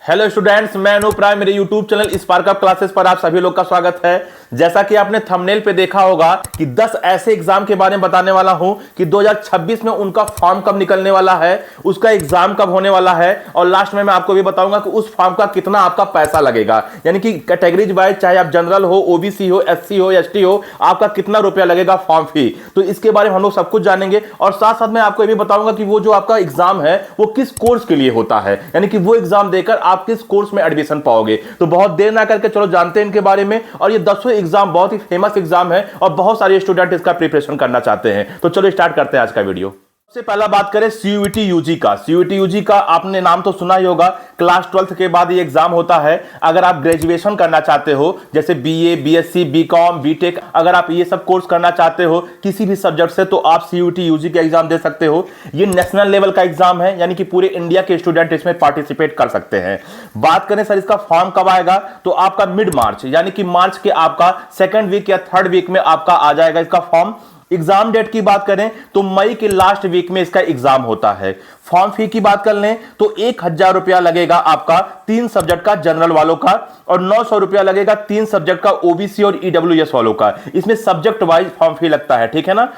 Hello students, मैं अनूप राय। मेरे YouTube channel spark up classes पर आप सभी लोग का स्वागत है। जैसा कि आपने थंबनेल पे देखा होगा कि 10 ऐसे एग्जाम के बारे में बताने वाला हूं कि 2026 में उनका फॉर्म कब निकलने वाला है, उसका एग्जाम कब होने वाला है, और लास्ट में मैं आपको भी बताऊंगा कि उस फॉर्म का कितना आपका पैसा लगेगा। यानी कि कैटेगरीज वाइज, चाहे आप जनरल हो, ओबीसी हो, एससी हो, एसटी हो, आपका कितना रुपया लगेगा फॉर्म फी। तो इसके बारे में हम लोग सब कुछ जानेंगे और साथ साथ मैं आपको ये भी बताऊंगा कि वो जो आपका एग्जाम है वो किस कोर्स के लिए होता है, यानी कि वो एग्जाम देकर आप किस कोर्स में एडमिशन पाओगे। तो बहुत देर ना करके चलो जानते हैं इनके बारे में। और ये 10वें एग्जाम बहुत ही फेमस एग्जाम है और बहुत सारे स्टूडेंट इसका प्रिपरेशन करना चाहते हैं। तो चलो स्टार्ट करते हैं आज का वीडियो। सबसे पहला बात करें सीयूईटी यूजी का। सीयूईटी यूजी का आपने नाम तो सुना ही होगा। क्लास 12 के बाद ये एग्जाम होता है। अगर आप ग्रेजुएशन करना चाहते हो, जैसे बीए, बीएससी, बीकॉम, बीटेक, अगर आप ये सब कोर्स करना चाहते हो किसी भी सब्जेक्ट से, तो आप सीयूईटी यूजी का एग्जाम दे सकते हो। ये नेशनल लेवल का एग्जाम है, यानी कि पूरे इंडिया के स्टूडेंट इसमें पार्टिसिपेट कर सकते हैं। बात करें सर इसका फॉर्म कब आएगा, तो आपका मिड मार्च, यानी कि मार्च के आपका सेकेंड वीक या थर्ड वीक में आपका आ जाएगा इसका फॉर्म। एग्जाम डेट की बात करें तो मई के लास्ट वीक में इसका एग्जाम होता है। फॉर्म फी की बात कर लें तो 1000 रुपया लगेगा आपका 3 सब्जेक्ट का जनरल वालों का, और 900 रुपया लगेगा 3 सब्जेक्ट का ओबीसी और ईडब्ल्यूएस वालों का। इसमें सब्जेक्ट वाइज फॉर्म फी लगता है, ठीक है ना।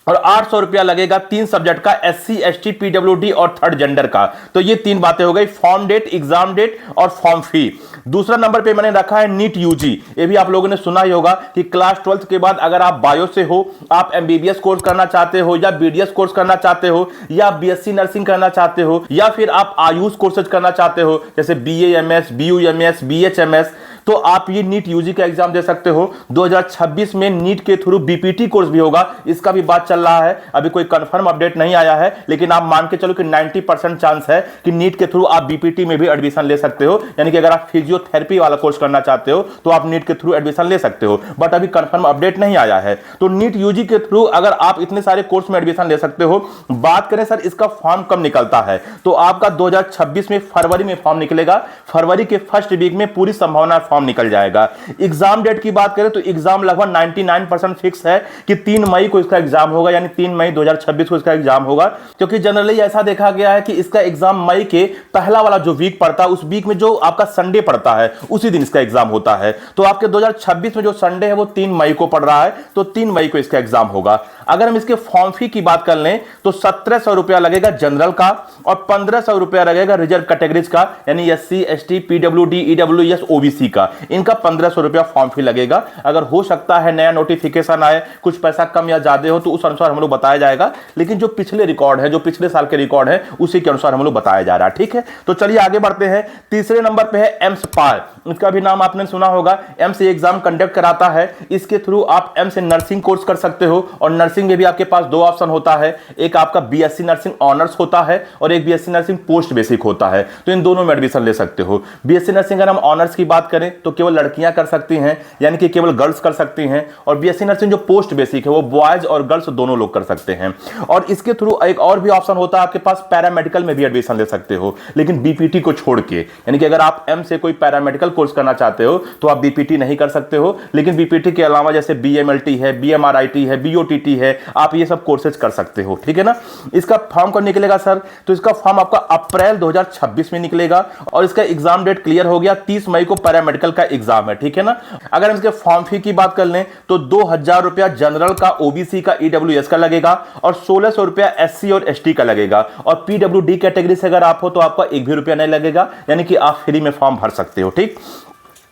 और 800 रुपया लगेगा 3 सब्जेक्ट का एससी, एसटी, पीडब्ल्यूडी और थर्ड जेंडर का। तो ये 3 बातें हो गई, फॉर्म डेट, एग्जाम डेट और फॉर्म फी। दूसरा नंबर पे मैंने रखा है नीट यूजी। ये भी आप लोगों ने सुना ही होगा कि क्लास 12 के बाद अगर आप बायो से हो, आप एमबीबीएस कोर्स करना चाहते हो, या बीडीएस कोर्स करना चाहते हो, या बीएससी नर्सिंग करना चाहते हो, या फिर आप आयुष कोर्सेज करना चाहते हो, जैसे बीएएमएस, बीयूएमएस, बीएचएमएस, तो आप ये नीट यूजी का एग्जाम दे सकते हो। 2026 में नीट के थ्रू बीपीटी कोर्स भी होगा, इसका भी बात चल रहा है। अभी कोई कंफर्म अपडेट नहीं आया है, लेकिन आप मान के चलो कि 90% चांस है कि नीट के थ्रू आप बीपीटी में भी एडमिशन ले सकते हो। यानी कि अगर आप फिजियोथेरेपी वाला कोर्स करना चाहते हो तो आप नीट के थ्रू एडमिशन ले सकते हो, बट अभी कंफर्म अपडेट नहीं आया है। तो नीट यूजी के थ्रू अगर आप इतने सारे कोर्स में एडमिशन ले सकते हो। बात करें सर इसका फॉर्म कब निकलता है, तो आपका 2026 में फरवरी में फॉर्म निकलेगा। फरवरी के फर्स्ट वीक में पूरी संभावना फॉर्म निकल जाएगा। एग्जाम डेट की बात करें तो एग्जाम लगभग 99% फिक्स है कि 3 मई को इसका एग्जाम होगा, यानी 3 मई 2026 को इसका एग्जाम होगा। क्योंकि जनरली ऐसा देखा गया है कि इसका एग्जाम मई के पहला वाला जो वीक पड़ता है, उस वीक में जो आपका संडे पड़ता है उसी दिन इसका एग्जाम होता है। तो आपके 2026 में जो संडे है वो 3 मई को पड़ रहा है, तो 3 मई को इसका एग्जाम होगा। अगर हम इसके फॉर्म फी की बात कर लें तो 1700 रुपया लगेगा जनरल का और 1500 रुपया लगेगा रिजर्व कैटेगरीज का, यानी SC, ST, PWD, EWS, OBC का। इनका 1500 रुपया फॉर्म फी लगेगा। अगर हो सकता है नया नोटिफिकेशन आए, कुछ पैसा कम या ज्यादा हो, तो उस अनुसार हम लोग बताया जाएगा। लेकिन जो पिछले रिकॉर्ड है, जो पिछले साल के रिकॉर्ड है, उसी के अनुसार हम लोग बताया जा रहा है, ठीक है। तो चलिए आगे बढ़ते हैं। तीसरे नंबर पे है एम्स पार। इसका भी नाम आपने सुना होगा। एम्स एग्जाम कंडक्ट कराता है। इसके थ्रू आप एम्स से नर्सिंग कोर्स कर सकते हो, और नर्सिंग में भी आपके पास 2 ऑप्शन होता है। एक आपका बीएससी नर्सिंग ऑनर्स होता है और एक बीएससी नर्सिंग पोस्ट बेसिक होता है। तो इन दोनों में एडमिशन ले सकते हो। बीएससी नर्सिंग अगर हम ऑनर्स की बात करें तो केवल लड़कियां कर सकती हैं, यानी कि केवल गर्ल्स कर सकती हैं। और बीएससी नर्सिंग जो पोस्ट बेसिक है वो बॉयज और गर्ल्स दोनों लोग कर सकते हैं। और इसके थ्रू एक और भी ऑप्शन होता है आपके पास, पैरामेडिकल में भी एडमिशन ले सकते हो, लेकिन बीपीटी को छोड़ के। यानी कि अगर आप एम से कोई पैरामेडिकल कोर्स करना चाहते हो तो आप बीपीटी नहीं कर सकते हो, लेकिन बीपीटी के अलावा जैसे बीएमएलटी है, बीएमआरआईटी है, बीओटीटी है, आप ये सब कोर्सेज कर सकते हो, ठीक है ना। इसका फॉर्म कब निकलेगा सर, तो इसका फॉर्म आपका अप्रैल 2026 में निकलेगा। और इसका एग्जाम डेट क्लियर हो गया, 30 मई को पैरामेडिकल का एग्जाम है, ठीक है ना। अगर हम इसके फॉर्म फी की बात कर लें तो 2000 रुपया जनरल का, ओबीसी का, ईडब्ल्यूएस का लगेगा, और 1600 रुपया एससी और एसटी का लगेगा। और पीडब्ल्यूडी कैटेगरी से अगर आप हो तो आपका 1 भी रुपया नहीं लगेगा, यानी कि आप फ्री में फॉर्म भर सकते हो, ठीक।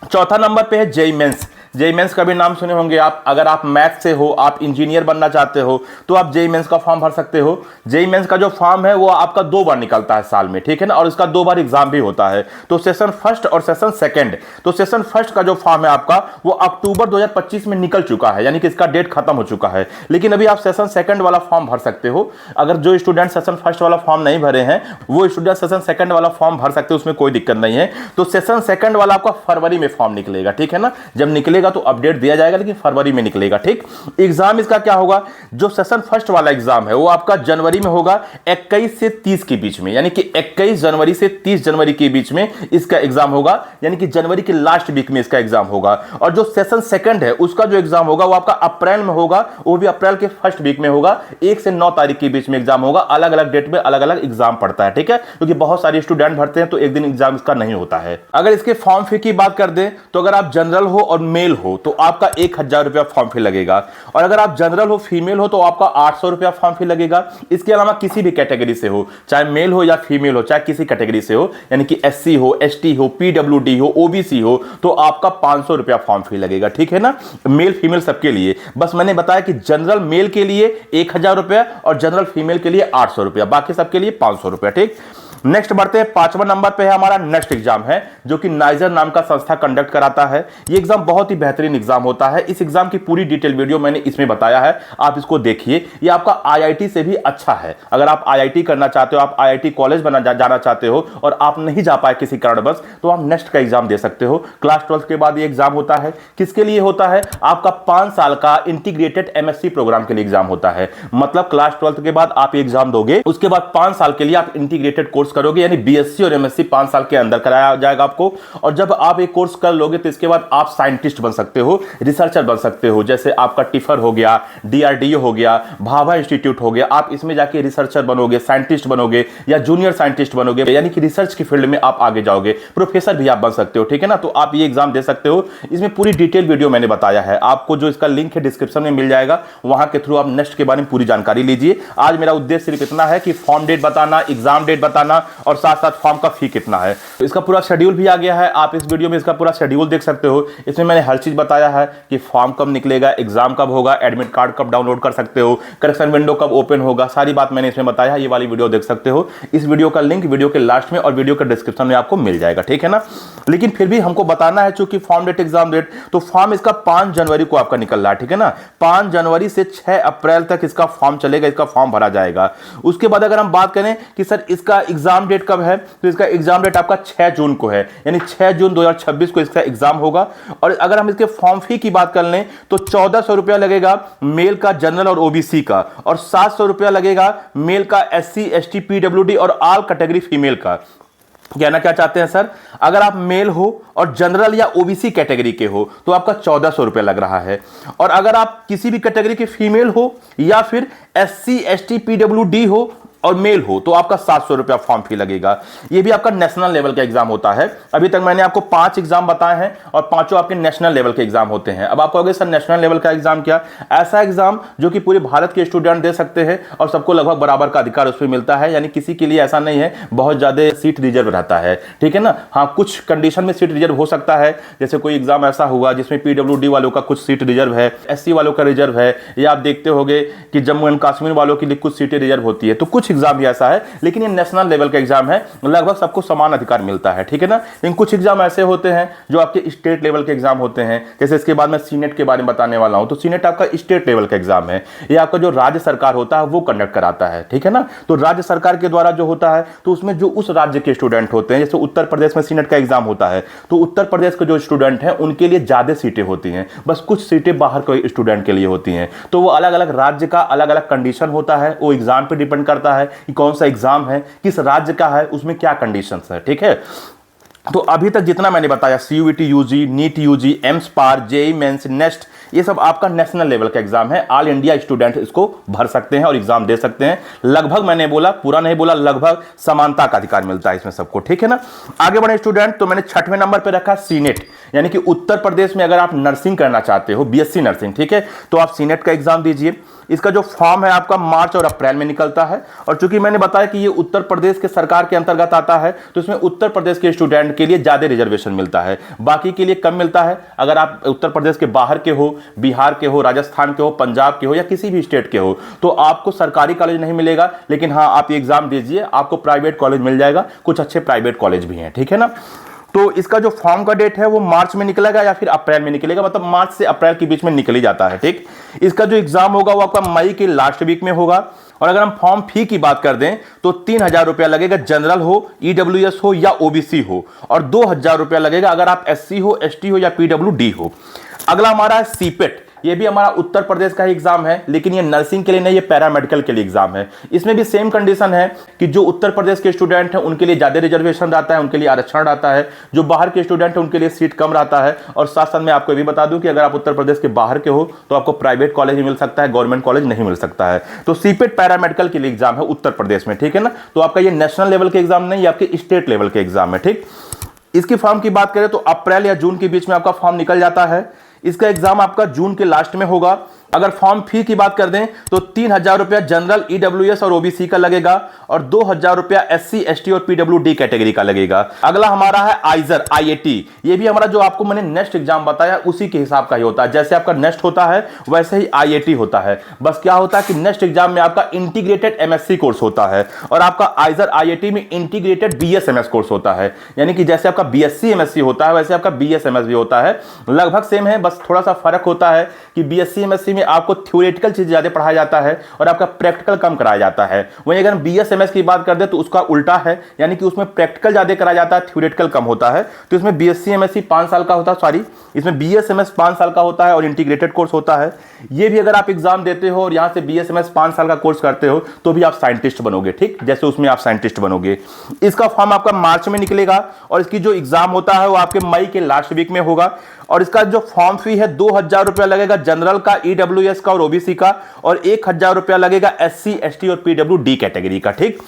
चौथा नंबर पे है जेईई मेंस। जेईई मेंस का भी नाम सुने होंगे आप। अगर आप मैथ से हो, आप इंजीनियर बनना चाहते हो, तो आप जेईई मेंस का फॉर्म भर सकते हो। जेईई मेंस का जो फॉर्म है वो आपका 2 बार निकलता है साल में, ठीक है ना, और इसका 2 बार एग्जाम भी होता है। तो सेशन फर्स्ट और सेशन सेकंड। तो सेशन फर्स्ट का जो फॉर्म है आपका वो अक्टूबर 2025 में निकल चुका है, यानी कि इसका डेट खत्म हो चुका है। लेकिन अभी आप सेशन सेकंड वाला फॉर्म भर सकते हो। अगर जो स्टूडेंट सेशन फर्स्ट वाला फॉर्म नहीं भरे हैं वो स्टूडेंट सेशन सेकंड वाला फॉर्म भर सकते हो, उसमें कोई दिक्कत नहीं है। तो सेशन सेकंड वाला आपका फरवरी में फॉर्म निकलेगा, ठीक है ना। जब निकलेगा निकलेगा तो अपडेट दिया जाएगा, लेकिन फरवरी में निकलेगा। ठीक, एग्जाम इसका क्या होगा, जो सेशन फर्स्ट वाला एग्जाम है वो आपका जनवरी में होगा 21 से 30 के बीच में, यानी कि 21 जनवरी से 30 जनवरी के बीच में इसका एग्जाम होगा, यानी कि जनवरी के लास्ट वीक में इसका एग्जाम होगा। और जो सेशन सेकंड है उसका जो एग्जाम होगा वो आपका अप्रैल में होगा, वो भी अप्रैल के फर्स्ट वीक में होगा, 1 से 9 तारीख के बीच में एग्जाम होगा। अलग अलग डेट में अलग अलग एग्जाम पड़ता है। ठीक है, क्योंकि बहुत सारे स्टूडेंट भरते हैं तो एक दिन एग्जाम इसका नहीं होता है। अगर इसके फॉर्म फी की बात कर दें तो अगर आप जनरल हो और मेल हो तो आपका 1000 रुपया फॉर्म फी लगेगा, और अगर आप जनरल हो फीमेल हो तो आपका 800 रुपया फॉर्म फी लगेगा। इसके अलावा किसी भी कैटेगरी से हो, चाहे मेल हो या फीमेल हो, चाहे किसी कैटेगरी से हो, यानी कि SC हो, ST हो, PWD हो, OBC हो, तो आपका 500 रुपया फॉर्म फी लगेगा। ठीक है ना, मेल फीमेल सबके लिए। बस मैंने बताया कि जनरल मेल के लिए 1000 रुपया और जनरल फीमेल के लिए 800 रुपया, बाकी सबके लिए 500 रुपया। ठीक, नेक्स्ट बढ़ते हैं, 5वां नंबर पे है हमारा नेक्स्ट एग्जाम है, जो कि नाइजर नाम का संस्था कंडक्ट कराता है। ये एग्जाम बहुत ही बेहतरीन एग्जाम होता है। इस एग्जाम की पूरी डिटेल वीडियो मैंने इसमें बताया है, आप इसको देखिए। ये आपका IIT से भी अच्छा है। अगर आप IIT करना चाहते हो, आप IIT कॉलेज जाना चाहते हो और आप नहीं जा पाए किसी कारणवश, तो आप नेक्स्ट का एग्जाम दे सकते हो। क्लास 12 के बाद ये एग्जाम होता है। किसके लिए होता है, आपका 5 साल का इंटीग्रेटेड MSc प्रोग्राम के लिए एग्जाम होता है। मतलब क्लास 12 के बाद आप एग्जाम दोगे, उसके बाद 5 साल के लिए आप इंटीग्रेटेड कोर्स करोगे, यानी BSc और MSc 5 साल के अंदर कराया जाएगा आपको। और जब आप एक कोर्स कर लोगे तो इसके बाद आप साइंटिस्ट बन सकते हो, रिसर्चर बन सकते हो। जैसे आपका टिफर हो गया, DRDO हो गया, भाभा इंस्टीट्यूट हो गया, आप इसमें जाके रिसर्चर बनोगे, साइंटिस्ट बनोगे या जूनियर साइंटिस्ट बनोगे, यानी कि रिसर्च की फील्ड में आप आगे जाओगे, प्रोफेसर भी आप बन सकते हो। ठीक है ना, तो आप ये एग्जाम दे सकते हो। इसमें पूरी डिटेल वीडियो मैंने बताया है, आपको जो इसका लिंक है डिस्क्रिप्शन में मिल जाएगा, वहां के थ्रू आप नेक्स्ट के बारे में पूरी जानकारी लीजिए। आज मेरा उद्देश्य सिर्फ इतना है कि फॉर्म डेट बताना, एग्जाम डेट बताना और साथ साथ फॉर्म का फी कितना है। तो इसका पूरा शेड्यूल भी आ गया है, आप इस वीडियो में इसका पूरा शेड्यूल देख सकते हो। इसमें मैंने हर चीज बताया है कि फॉर्म कब निकलेगा, एग्जाम कब होगा, एडमिट कार्ड कब डाउनलोड कर सकते हो, करेक्शन विंडो कब ओपन होगा, सारी बात मैंने इसमें बताया है। ये वाली वीडियो देख सकते हो। इस वीडियो का लिंक वीडियो के लास्ट में और वीडियो के डिस्क्रिप्शन में आपको मिल जाएगा। ठीक है ना, लेकिन फिर भी हमको बताना है, चूंकि फॉर्म डेट एग्जाम डेट, तो फॉर्म इसका 5 जनवरी को आपका निकल रहा है। ठीक है ना, 5 जनवरी से 6 अप्रैल तक इसका फॉर्म चलेगा, इसका फॉर्म भरा जाएगा। उसके बाद अगर हम बात करें कि सर इसका एग्जाम डेट कब है, तो इसका एग्जाम डेट आपका 6 जून को है, यानी 6 जून 2026 को इसका एग्जाम होगा। और अगर हम इसके फॉर्म फी की बात कर लें तो 1400 रुपया लगेगा मेल का, जनरल और OBC का, और 700 रुपया लगेगा मेल का, SC ST PWD और ऑल कैटेगरी फीमेल का। कहना क्या चाहते हैं सर, अगर आप मेल हो और जनरल या OBC कैटेगरी के हो तो आपका 1400 रुपया लग रहा है, और अगर आप किसी भी कैटेगरी के फीमेल हो या फिर SC ST PWD हो और मेल हो तो आपका 700 रुपया फॉर्म फी लगेगा। ये भी आपका नेशनल लेवल का एग्जाम होता है। अभी तक मैंने आपको 5 एग्जाम बताए हैं और पांचों आपके नेशनल लेवल के एग्जाम होते हैं। अब आप कहोगे सर नेशनल लेवल का एग्जाम क्या, ऐसा एग्जाम जो कि पूरे भारत के स्टूडेंट दे सकते हैं और सबको लगभग बराबर का अधिकार उसमें मिलता है, यानी किसी के लिए ऐसा नहीं है बहुत ज्यादा सीट रिजर्व रहता है। ठीक है ना, हाँ कुछ कंडीशन में सीट रिजर्व हो सकता है, जैसे कोई एग्जाम ऐसा हुआ जिसमें PWD वालों का कुछ सीट रिजर्व है, SC वालों का रिजर्व है, या आप देखते होंगे कि जम्मू एंड कश्मीर वालों के लिए कुछ सीटें रिजर्व होती है। तो कुछ एग्जाम भी ऐसा है, लेकिन ये नेशनल लेवल का एग्जाम है, लगभग सबको समान अधिकार मिलता है। ठीक है ना, लेकिन कुछ एग्जाम ऐसे होते हैं जो आपके स्टेट लेवल के एग्जाम होते हैं। जैसे इसके बाद मैं सीनेट के बारे में बताने वाला हूं, तो सीनेट आपका स्टेट लेवल का एग्जाम है, ये आपका जो राज्य सरकार होता है वो कंडक्ट कराता है। ठीक है ना, तो राज्य सरकार के द्वारा जो होता है तो उसमें जो उस राज्य के स्टूडेंट होते हैं, जैसे उत्तर प्रदेश में सीनेट का एग्जाम होता है तो उत्तर प्रदेश के जो स्टूडेंट हैं उनके लिए ज्यादा सीटें होती हैं, बस कुछ सीटें बाहर के स्टूडेंट के लिए होती हैं। तो वो अलग अलग राज्य का अलग अलग कंडीशन होता है, वो एग्जाम पे डिपेंड करता है कि कौन सा एग्जाम है, किस राज्य का है, उसमें क्या कंडीशंस है। ठीक है, तो अभी तक जितना मैंने बताया, CUET UG, NEET UG, AIIMS पार, JEE मेंस, नेक्स्ट, ये सब आपका नेशनल लेवल का एग्जाम है। ऑल इंडिया स्टूडेंट इसको भर सकते हैं और एग्जाम दे सकते हैं। लगभग मैंने बोला, पूरा नहीं बोला, लगभग समानता का अधिकार मिलता है इसमें सबको। ठीक है ना, आगे बढ़े स्टूडेंट, तो मैंने 6वें नंबर पर रखा सीनेट, यानी कि उत्तर प्रदेश में अगर आप नर्सिंग करना चाहते हो, BSc नर्सिंग, ठीक है, तो आप सीनेट का एग्जाम दीजिए। इसका जो फॉर्म है आपका मार्च और अप्रैल में निकलता है, और चूंकि मैंने बताया कि ये उत्तर प्रदेश के सरकार के अंतर्गत आता है तो इसमें उत्तर प्रदेश के स्टूडेंट के लिए ज्यादा रिजर्वेशन मिलता है, बाकी के लिए कम मिलता है। अगर आप उत्तर प्रदेश के बाहर के हो, बिहार के हो, राजस्थान के हो, पंजाब के हो या किसी भी स्टेट के हो, तो आपको सरकारी कॉलेज नहीं मिलेगा, लेकिन हाँ आप ये एग्जाम दीजिए, आपको प्राइवेट कॉलेज मिल जाएगा, कुछ अच्छे प्राइवेट कॉलेज भी हैं। ठीक है ना, तो इसका जो फॉर्म का डेट है वो मार्च में निकलेगा या फिर अप्रैल में निकलेगा, मतलब मार्च से अप्रैल के बीच में निकल ही जाता है। ठीक, इसका जो एग्जाम होगा वो आपका मई के लास्ट वीक में होगा, और अगर हम फॉर्म फी की बात कर दें तो 3,000 रुपया लगेगा, जनरल हो, ईडब्ल्यूएस हो या ओबीसी हो, और 2,000 रुपया लगेगा अगर आप एससी हो, एसटी हो या पीडब्ल्यूडी हो। अगला हमारा है सीपेट। ये भी हमारा उत्तर प्रदेश का ही एग्जाम है, लेकिन ये नर्सिंग के लिए नहीं, ये पैरामेडिकल के लिए एग्जाम है। इसमें भी सेम कंडीशन है कि जो उत्तर प्रदेश के स्टूडेंट हैं उनके लिए ज्यादा रिजर्वेशन रहता है, उनके लिए आरक्षण रहता है। जो बाहर के स्टूडेंट हैं उनके लिए सीट कम रहता है। और साथ साथ मैं आपको ये भी बता दूं कि अगर आप उत्तर प्रदेश के बाहर के हो तो आपको प्राइवेट कॉलेज मिल सकता है, गवर्नमेंट कॉलेज नहीं मिल सकता है। तो सीपेट पैरामेडिकल के लिए एग्जाम है उत्तर प्रदेश में, ठीक है ना। तो आपका ये नेशनल लेवल के एग्जाम नहीं, आपके स्टेट लेवल के एग्जाम है, ठीक। इसकी फॉर्म की बात करें तो अप्रैल या जून के बीच में आपका फॉर्म निकल जाता है। इसका एग्जाम आपका जून के लास्ट में होगा। अगर फॉर्म फी की बात कर दें तो 3,000 रुपया जनरल, ईडब्ल्यूएस और ओबीसी का लगेगा और 2,000 रुपया एससी, एसटी और पीडब्ल्यूडी कैटेगरी का लगेगा। अगला हमारा है आइजर, आईएटी। ये भी हमारा जो आपको मैंने नेक्स्ट एग्जाम बताया उसी के हिसाब का ही होता है। जैसे आपका नेक्स्ट होता है वैसे ही आईएटी होता है। बस क्या होता है कि नेक्स्ट एग्जाम में आपका इंटीग्रेटेड एमएससी कोर्स होता है और आपका आइजर आईएटी में इंटीग्रेटेड बीएसएमएस कोर्स होता है। यानी कि जैसे आपका बीएससी एमएससी होता है वैसे आपका बीएसएमएस भी होता है। लगभग सेम है, बस थोड़ा सा फर्क होता है कि बीएससी एमएससी में आपको थ्योरेटिकल चीज ज्यादा पढ़ाया जाता है और आपका प्रैक्टिकल कम कराया जाता है। वहीं अगर हम बीएसएमएस की बात कर दे तो उसका उल्टा है, यानी कि उसमें प्रैक्टिकल ज्यादा कराया जाता है, थ्योरेटिकल कम होता है। तो इसमें बीएससी एमएससी 5 साल का होता है, सॉरी इसमें बीएसएमएस 5 साल का होता है और इंटीग्रेटेड कोर्स होता है। ये भी अगर आप एग्जाम देते हो और यहां से बीएसएमएस 5 साल का कोर्स करते हो तो भी आप साइंटिस्ट बनोगे, ठीक, जैसे उसमें आप साइंटिस्ट बनोगे। इसका फॉर्म आपका मार्च में निकलेगा और इसकी जो एग्जाम होता है वो आपके मई के लास्ट वीक में होगा। और इसका जो फॉर्म फी है 2,000 रुपया लगेगा जनरल का, ईडब्ल्यूएस का और ओबीसी का, और 1,000 रुपया लगेगा एससी, एसटी और पीडब्ल्यूडी कैटेगरी का, ठीक।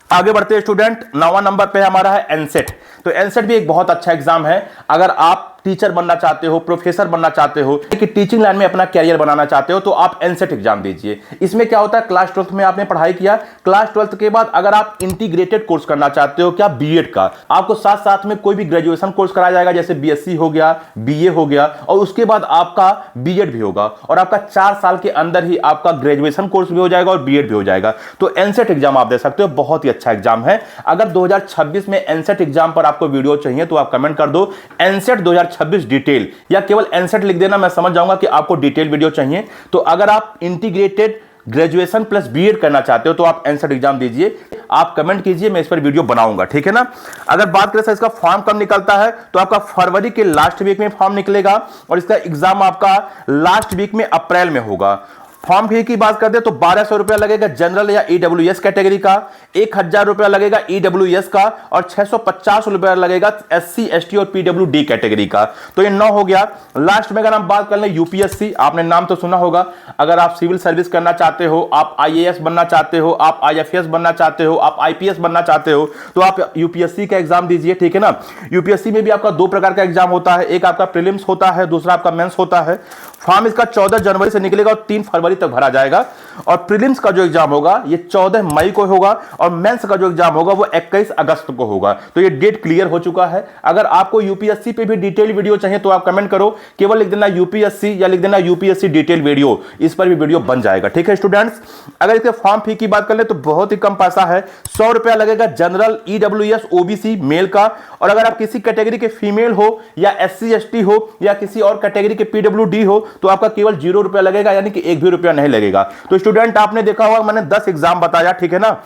आगे बढ़ते हैं स्टूडेंट, 9वां नंबर पे हमारा है एनसेट। तो एनसेट भी एक बहुत अच्छा एग्जाम है। अगर आप टीचर बनना चाहते हो, प्रोफेसर बनना चाहते हो, कि टीचिंग लाइन में अपना कैरियर बनाना चाहते हो तो आप एनसेट एग्जाम दीजिए। इसमें क्या होता है, क्लास 12th में आपने पढ़ाई किया, क्लास 12th के बाद अगर आप इंटीग्रेटेड कोर्स करना चाहते हो, क्या बीएड का, आपको साथ साथ में कोई भी ग्रेजुएशन कोर्स कराया जाएगा, जैसे बीएससी हो गया, बीए हो गया, और उसके बाद आपका बीएड भी होगा और आपका 4 साल के अंदर ही आपका ग्रेजुएशन कोर्स भी हो जाएगा और बीएड भी हो जाएगा। तो एनसेट एग्जाम आप दे सकते हो, बहुत ही अच्छा एग्जाम है। अगर 2026 में एनसेट एग्जाम पर आपको वीडियो चाहिए तो आप कमेंट कर दो एनसेट 2026 डिटेल, या केवल एनसेट लिख देना, मैं समझ जाऊंगा कि आपको डिटेल वीडियो चाहिए। तो अगर आप इंटीग्रेटेड ग्रेजुएशन प्लस बीएड करना चाहते हो तो आप एनसेट एग्जाम दीजिए, आप कमेंट कीजिए, मैं इस पर वीडियो बनाऊंगा, ठीक है ना। अगर बात करें इसका फॉर्म कब निकलता है तो आपका फरवरी के लास्ट वीक में फॉर्म निकलेगा और इसका एग्जाम आपका लास्ट वीक में अप्रैल में होगा। फॉर्म फी की बात करते हैं तो 1,200 रुपया लगेगा जनरल या ईडब्ल्यूएस कैटेगरी का, 1,000 रुपया लगेगा ईडब्ल्यूएस का और 650 रुपया लगेगा एससी, एसटी और पीडब्ल्यूडी कैटेगरी का। तो ये 9 हो गया। लास्ट में अगर हम बात कर लें यूपीएससी, आपने नाम तो सुना होगा। अगर आप सिविल सर्विस करना चाहते हो, आप आईएएस बनना चाहते हो, आप आईएफएस बनना चाहते हो, आप आईपीएस बनना चाहते हो तो आप यूपीएससी का एग्जाम दीजिए, ठीक है ना। यूपीएससी में भी आपका 2 प्रकार का एग्जाम होता है, एक आपका प्रीलिम्स होता है, दूसरा आपका मेंस होता है। फॉर्म इसका 14 जनवरी से निकलेगा और 3 फरवरी तक भरा जाएगा। और प्रीलिम्स का जो एग्जाम होगा ये 14 मई को होगा और मेंस का जो एग्जाम होगा वो 21 अगस्त को होगा। तो ये डेट क्लियर हो चुका है। अगर आपको यूपीएससी पे भी डिटेल वीडियो चाहिए तो आप कमेंट करो, केवल लिख देना यूपीएससी या लिख देना यूपीएससी डिटेल वीडियो, इस पर भी वीडियो बन जाएगा, ठीक है स्टूडेंट्स। अगर इसके फॉर्म फी की बात कर ले तो बहुत ही कम पैसा है, 100 रुपया लगेगा जनरल, ईडब्ल्यूएस, ओबीसी मेल का, और अगर आप किसी कैटेगरी के फीमेल हो या एससी, एसटी हो या किसी और कैटेगरी के पीडब्ल्यूडी हो तो आपका केवल 0 रुपया लगेगा, यानी कि 1 भी रुपया नहीं लगेगा। तो स्टूडेंट आपने देखा होगा मैंने 10 एग्जाम बताया, ठीक है ना।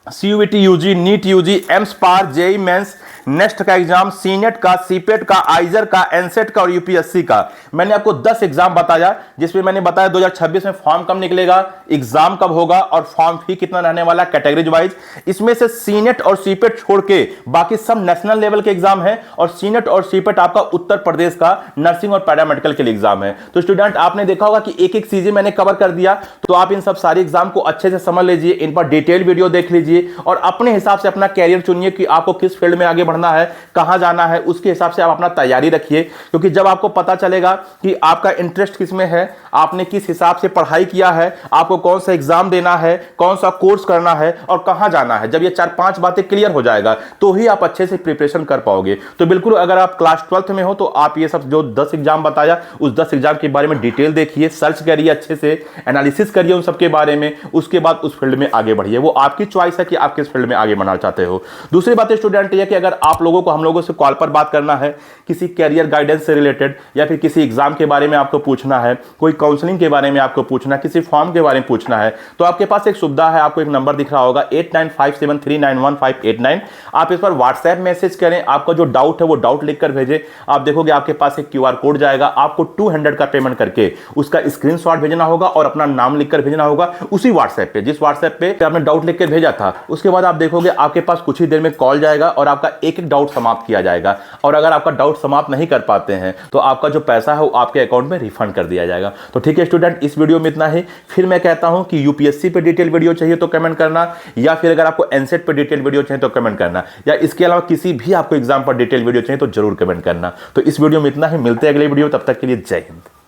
CUET UG, NEET UG, AIIMS पार, जेई मेंस, नेक्स्ट का एग्जाम, सीनेट का, सीपेट का, आइजर का, एनसेट का और यूपीएससी का। मैंने आपको 10 एग्जाम बताया, जिसमें मैंने बताया 2026 में फॉर्म कब निकलेगा, एग्जाम कब होगा और फॉर्म फी कितना रहने वाला कैटेगरीज वाइज। इसमें से सीनेट और सीपेट छोड़ के बाकी सब नेशनल लेवल के एग्जाम है और सीनेट और सीपेट आपका उत्तर प्रदेश का नर्सिंग और पैरामेडिकल के लिए एग्जाम है। तो स्टूडेंट आपने देखा होगा कि एक एक चीजें मैंने कवर कर दिया, तो आप इन सब सारे एग्जाम को अच्छे से समझ लीजिए, इन पर डिटेल वीडियो देख लीजिए और अपने हिसाब से अपना कैरियर चुनिए कि आपको किस फील्ड में आगे बढ़ना है, कहां जाना है, उसके हिसाब से आप अपना तैयारी रखिए। क्योंकि जब आपको पता चलेगा कि आपका इंटरेस्ट किस में है, आपने किस हिसाब से पढ़ाई किया है, आपको कौन सा एग्जाम देना है, कौन सा कोर्स करना है और कहां जाना है, जब ये 4-5 बातें क्लियर हो जाएगा तो ही आप अच्छे से प्रिपरेशन कर पाओगे। तो बिल्कुल अगर आप क्लास 12th में हो तो आप ये सब जो 10 एग्जाम बताया उस 10 एग्जाम के बारे में डिटेल देखिए, सर्च करिए, अच्छे से एनालिसिस करिए उन सबके बारे में, उसके बाद उस फील्ड में आगे बढ़िए। वो आपकी चॉइस है कि आप किस फील्ड में आगे बढ़ना चाहते हो। दूसरी बात स्टूडेंट ये कि अगर आप लोगों को हम लोगों से कॉल पर बात करना है, किसी कैरियर गाइडेंस से रिलेटेड या फिर किसी एग्जाम के बारे में आपको पूछना है, कोई काउंसलिंग के बारे में आपको पूछना है, किसी फॉर्म के बारे में पूछना है, तो आपके पास एक सुविधा है, आपको एक नंबर दिख रहा होगा 8957391589। आप इस पर व्हाट्सएप मैसेज करें, आपका जो डाउट है वो डाउट लिखकर भेजें। आप देखोगे आपके पास एक क्यूआर कोड जाएगा, आपको 200 का पेमेंट करके उसका स्क्रीनशॉट भेजना होगा और अपना नाम लिखकर भेजना होगा उसी व्हाट्सएप पे, जिस व्हाट्सएप पे आपने डाउट लिखकर भेजा था। उसके बाद आप देखोगे आपके पास कुछ ही देर में कॉल जाएगा और आपका एक एक डाउट समाप्त किया जाएगा। और अगर आपका डाउट समाप्त नहीं कर पाते हैं तो आपका जो पैसा है वो आपके अकाउंट में रिफंड कर दिया जाएगा। तो ठीक है स्टूडेंट, इस वीडियो में इतना ही। फिर मैं कहता हूं कि यूपीएससी पे डिटेल वीडियो चाहिए तो कमेंट करना, या फिर अगर आपको एनसेट पे डिटेल वीडियो चाहिए तो कमेंट करना, या इसके अलावा किसी भी आपको एग्जाम पर डिटेल वीडियो चाहिए तो जरूर कमेंट करना। तो इस वीडियो में इतना ही, मिलते हैं अगले वीडियो, तब तक के लिए जय हिंद।